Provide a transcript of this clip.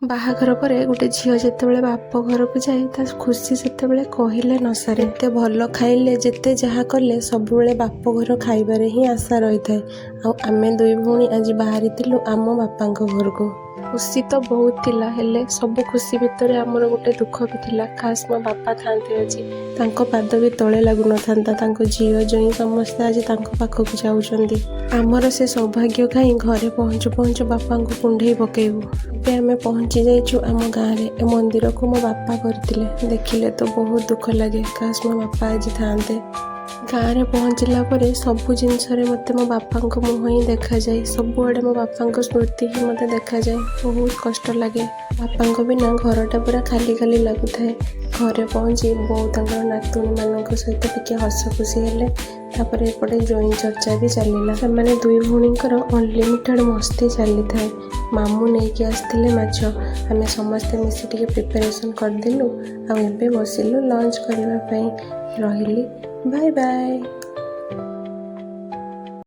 ବାହାଘର ପରେ ଗୋଟେ ଝିଅ ଯେତେବେଳେ ବାପ ଘରକୁ ଯାଏ ତା ଖୁସି ସେତେବେଳେ କହିଲେ ନ ସରେ। ଏତେ ଭଲ ଖାଇଲେ ଯେତେ ଯାହା କଲେ ସବୁବେଳେ ବାପ ଘର ଖାଇବାରେ ହିଁ ଆଶା ରହିଥାଏ। ଆଉ ଆମେ ଦୁଇ ଭଉଣୀ ଆଜି ବାହାରିଥିଲୁ ଆମ ବାପାଙ୍କ ଘରକୁ। ଖୁସି ତ ବହୁତ ଥିଲା, ହେଲେ ସବୁ ଖୁସି ଭିତରେ ଆମର ଗୋଟେ ଦୁଃଖ ବି ଥିଲା। ଖାସ୍ ମୋ ବାପା ଥାଆନ୍ତେ ଆଜି, ତାଙ୍କ ପାଦ ବି ତଳେ ଲାଗୁନଥାନ୍ତା। ତାଙ୍କ ଝିଅ ଜ୍ୱାଇଁ ସମସ୍ତେ ଆଜି ତାଙ୍କ ପାଖକୁ ଯାଉଛନ୍ତି। ଆମର ସେ ସୌଭାଗ୍ୟ କାହିଁ ଘରେ ପହଞ୍ଚୁ ପହଞ୍ଚୁ ବାପାଙ୍କୁ କୁଣ୍ଢେଇ ପକେଇବୁ। ଏବେ ଆମେ ପହଞ୍ଚି ଯାଇଛୁ ଆମ ଗାଁରେ। ଏ ମନ୍ଦିରକୁ ମୋ ବାପା କରିଥିଲେ। ଦେଖିଲେ ତ ବହୁତ ଦୁଃଖ ଲାଗେ। କାଶ ମୋ ବାପା ଆଜି ଥାଆନ୍ତେ। ଗାଁରେ ପହଞ୍ଚିଲା ପରେ ସବୁ ଜିନିଷରେ ମୋତେ ମୋ ବାପାଙ୍କ ମୁହଁ ହିଁ ଦେଖାଯାଏ। ସବୁଆଡ଼େ ମୋ ବାପାଙ୍କ ସ୍ମୃତି ହିଁ ମୋତେ ଦେଖାଯାଏ। ବହୁତ କଷ୍ଟ ଲାଗେ। ବାପାଙ୍କ ବିନା ଘରଟା ପୁରା ଖାଲି ଖାଲି ଲାଗୁଥାଏ। ଘରେ ପହଞ୍ଚି ବୋଉ ତାଙ୍କର ନାତୁଣୀମାନଙ୍କ ସହିତ ଟିକେ ହସ ଖୁସି ହେଲେ। ତାପରେ ଏପଟେ ଜ୍ୱାଇଁ ଚର୍ଚ୍ଚା ବି ଚାଲିଲା। ସେମାନେ ଦୁଇ ଭଉଣୀଙ୍କର ଅନଲିମିଟେଡ଼ ମସ୍ତି ଚାଲିଥାଏ। ମାମୁଁ ନେଇକି ଆସିଥିଲେ ମାଛ। ଆମେ ସମସ୍ତେ ମିଶି ଟିକେ ପ୍ରିପାରେସନ୍ କରିଦେଲୁ। ଆଉ ଏବେ ବସିଲୁ ଲଞ୍ଚ କରିବା ପାଇଁ। ରହିଲି, ବାଏ ବାଏ।